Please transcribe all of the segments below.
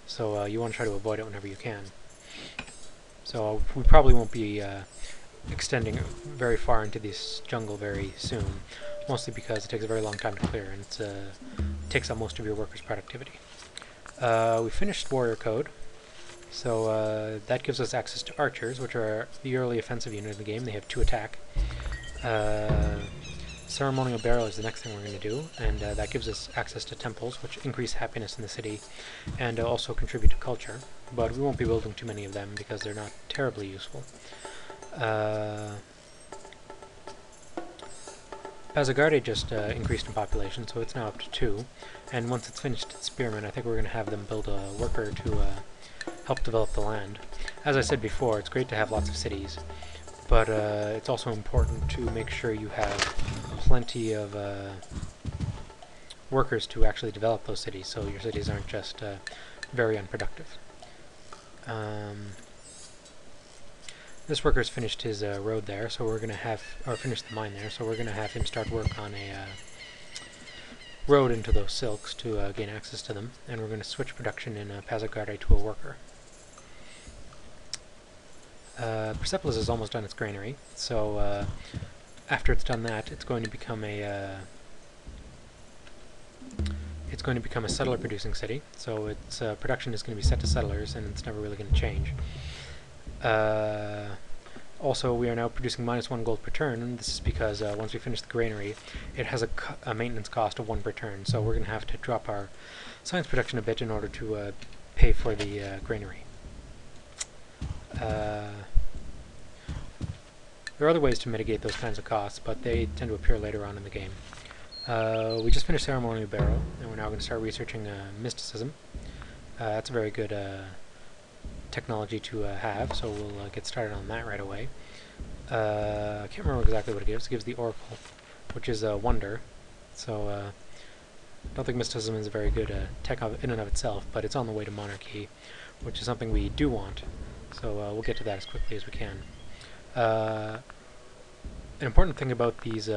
so you want to try to avoid it whenever you can. So we probably won't be extending very far into this jungle very soon, mostly because it takes a very long time to clear, and it takes up most of your workers' productivity. We finished Warrior Code, so that gives us access to archers, which are the early offensive unit of the game. They have 2 attack. Ceremonial Barrow is the next thing we're going to do, and that gives us access to temples, which increase happiness in the city, and also contribute to culture, but we won't be building too many of them because they're not terribly useful. Pazagarde just increased in population, so it's now up to 2, and once it's finished its spearmen, I think we're going to have them build a worker to help develop the land. As I said before, it's great to have lots of cities, but it's also important to make sure you have plenty of workers to actually develop those cities, so your cities aren't just very unproductive. This worker's finished his road there, so we're going to have, or finished the mine there, so we're going to have him start work on a road into those silks to gain access to them, and we're going to switch production in Pazagarde to a worker. Persepolis is almost done its granary, so after it's done that, it's going to become a settler-producing city. So its production is going to be set to settlers, and it's never really going to change. Also, we are now producing -1 gold per turn, and this is because once we finish the granary, it has a maintenance cost of 1 per turn. So we're going to have to drop our science production a bit in order to pay for the granary. There are other ways to mitigate those kinds of costs, but they tend to appear later on in the game. We just finished Ceremonial Barrow, and we're now going to start researching mysticism. That's a very good technology to have, so we'll get started on that right away. I can't remember exactly what it gives. It gives the Oracle, which is a wonder, so I don't think mysticism is a very good tech in and of itself, but it's on the way to monarchy, which is something we do want, so we'll get to that as quickly as we can. An important thing about these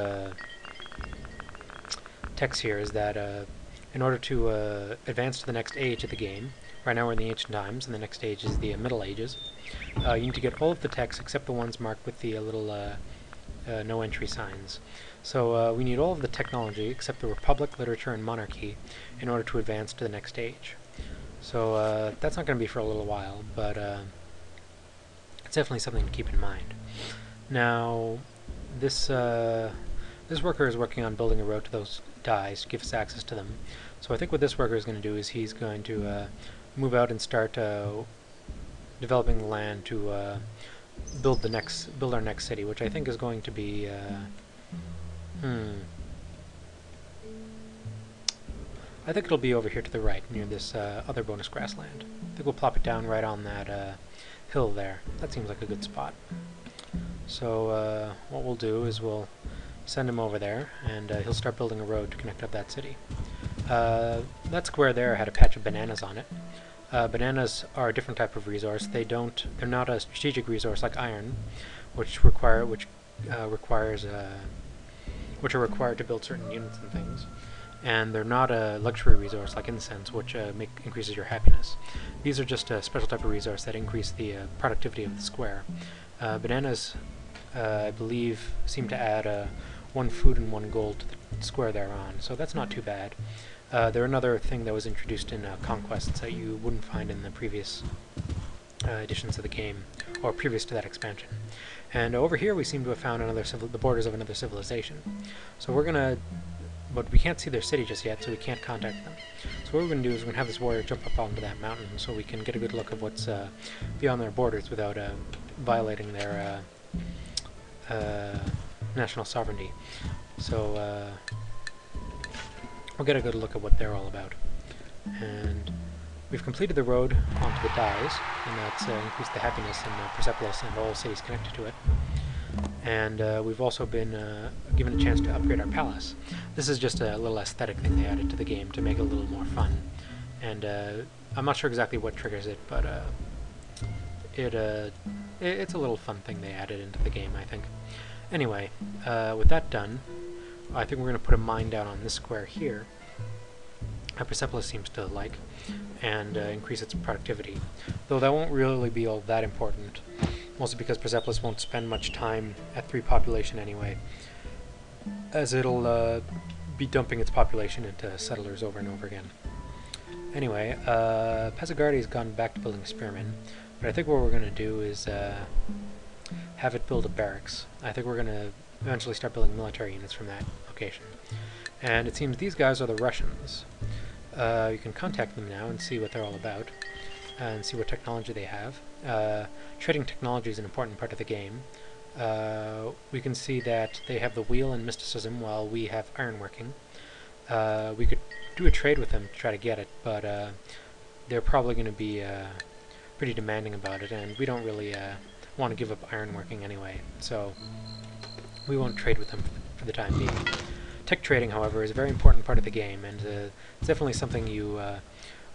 techs here is that in order to advance to the next age of the game, right now we're in the Ancient Times, and the next age is the Middle Ages, you need to get all of the techs except the ones marked with the little no entry signs. So we need all of the technology except the Republic, Literature, and Monarchy in order to advance to the next age. So that's not going to be for a little while, but it's definitely something to keep in mind. Now, this worker is working on building a road to those dyes to give us access to them. So I think what this worker is going to do is he's going to move out and start developing the land to build our next city, which I think is going to be I think it'll be over here to the right, near this other bonus grassland. I think we'll plop it down right on that hill there. That seems like a good spot. So what we'll do is we'll send him over there, and he'll start building a road to connect up that city. That square there had a patch of bananas on it. Bananas are a different type of resource. They're not a strategic resource like iron, which are required to build certain units and things. And they're not a luxury resource like incense, which increases your happiness. These are just a special type of resource that increase the productivity of the square. Bananas, I believe, seem to add 1 food and 1 gold to the square they're on, so that's not too bad. They're another thing that was introduced in Conquests that you wouldn't find in the previous editions of the game, or previous to that expansion. And over here we seem to have found the borders of another civilization. So we're gonna, but we can't see their city just yet, so we can't contact them. So what we're going to do is we're going to have this warrior jump up onto that mountain so we can get a good look of what's beyond their borders without violating their national sovereignty. So we'll get a good look at what they're all about. And we've completed the road onto the dyes, and that's increased the happiness in Persepolis and all cities connected to it. And we've also been given a chance to upgrade our palace. This is just a little aesthetic thing they added to the game to make it a little more fun. And I'm not sure exactly what triggers it, but it's a little fun thing they added into the game, I think. Anyway, with that done, I think we're going to put a mine down on this square here. Persepolis seems to like, and increase its productivity. Though that won't really be all that important, mostly because Persepolis won't spend much time at 3 population anyway, as it'll be dumping its population into settlers over and over again. Anyway, Pezzagardi's gone back to building Spearmen, but I think what we're going to do is have it build a barracks. I think we're going to eventually start building military units from that location. And it seems these guys are the Russians. You can contact them now and see what they're all about, and see what technology they have. Trading technology is an important part of the game. We can see that they have the wheel and mysticism while we have ironworking. We could do a trade with them to try to get it, but they're probably going to be pretty demanding about it, and we don't really want to give up ironworking anyway, so we won't trade with them for the time being. Tech trading, however, is a very important part of the game, and it's definitely something you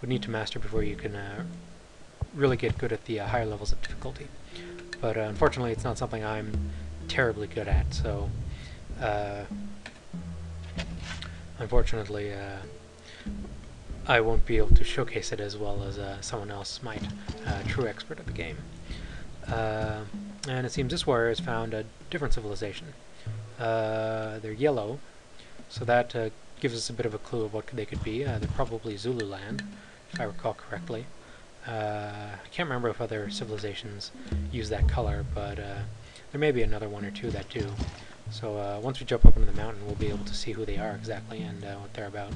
would need to master before you can really get good at the higher levels of difficulty. But unfortunately, it's not something I'm terribly good at, so unfortunately I won't be able to showcase it as well as someone else might, a true expert of the game. And it seems this warrior has found a different civilization. They're yellow, so that gives us a bit of a clue of what they could be. They're probably Zululand, if I recall correctly. I can't remember if other civilizations use that color, but there may be another one or two that do. So once we jump up into the mountain, we'll be able to see who they are exactly and what they're about.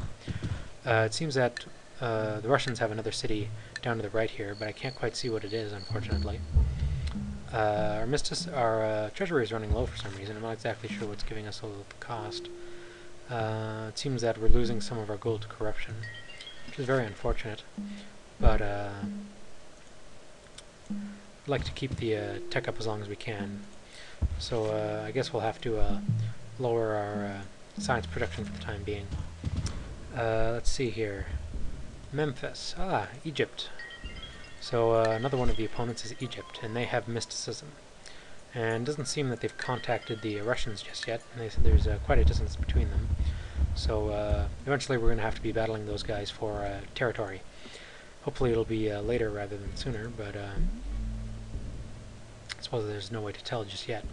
It seems that the Russians have another city down to the right here, but I can't quite see what it is, unfortunately. Our treasury is running low for some reason. I'm not exactly sure what's giving us a little cost. It seems that we're losing some of our gold to corruption, which is very unfortunate. But I'd like to keep the tech up as long as we can. So I guess we'll have to lower our science production for the time being. Let's see here. Memphis. Ah, Egypt. So another one of the opponents is Egypt, and they have mysticism. And it doesn't seem that they've contacted the Russians just yet. And they said there's quite a distance between them. So eventually we're going to have to be battling those guys for territory. Hopefully it'll be later rather than sooner, but I suppose there's no way to tell just yet.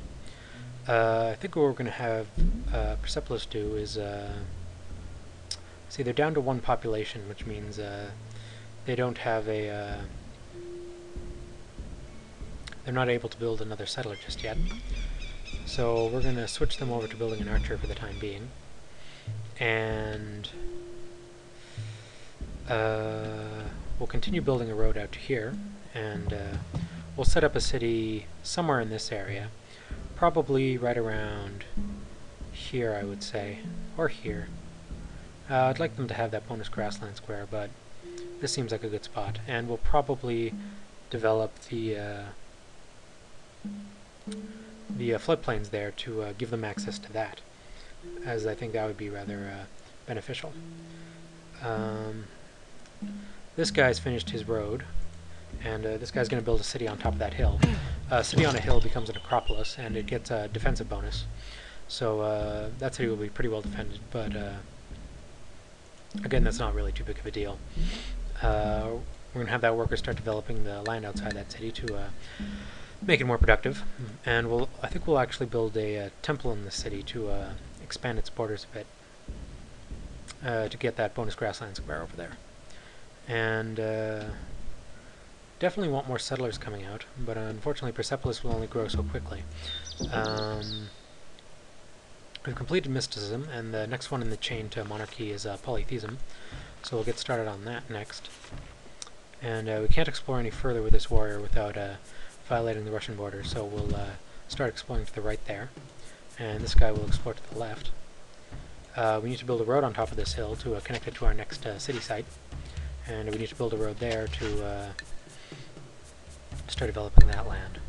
I think what we're going to have Persepolis do is... see, they're down to 1 population, which means they don't have a... they're not able to build another settler just yet. So we're going to switch them over to building an archer for the time being. And we'll continue building a road out to here, and we'll set up a city somewhere in this area. Probably right around here, I would say. Or here. I'd like them to have that bonus grassland square, but this seems like a good spot. And we'll probably develop the floodplains there to give them access to that, as I think that would be rather beneficial. This guy's finished his road, and this guy's going to build a city on top of that hill. A city on a hill becomes an acropolis, and it gets a defensive bonus. So that city will be pretty well defended, but again, that's not really too big of a deal. We're going to have that worker start developing the land outside that city to make it more productive, and I think we'll actually build a temple in the city to expand its borders a bit, to get that bonus grassland square over there. And definitely want more settlers coming out, but unfortunately Persepolis will only grow so quickly. We've completed mysticism, and the next one in the chain to monarchy is polytheism, so we'll get started on that next. And we can't explore any further with this warrior without violating the Russian border, so we'll start exploring to the right there, and this guy will explore to the left. We need to build a road on top of this hill to connect it to our next city site, and we need to build a road there to start developing that land.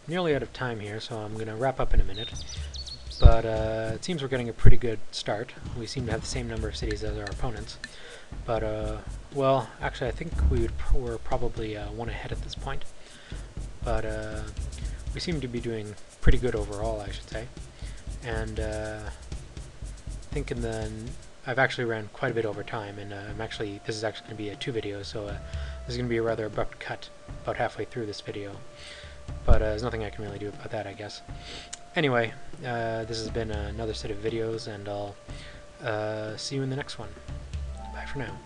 Nearly out of time here, so I'm going to wrap up in a minute, but it seems we're getting a pretty good start. We seem to have the same number of cities as our opponents, but well, actually I think we're probably 1 ahead at this point, but we seem to be doing pretty good overall, I should say. And I think in the I've actually ran quite a bit over time, and this is actually going to be a 2 videos, so this is going to be a rather abrupt cut about halfway through this video. But there's nothing I can really do about that, I guess. Anyway, this has been another set of videos, and I'll see you in the next one. Bye for now.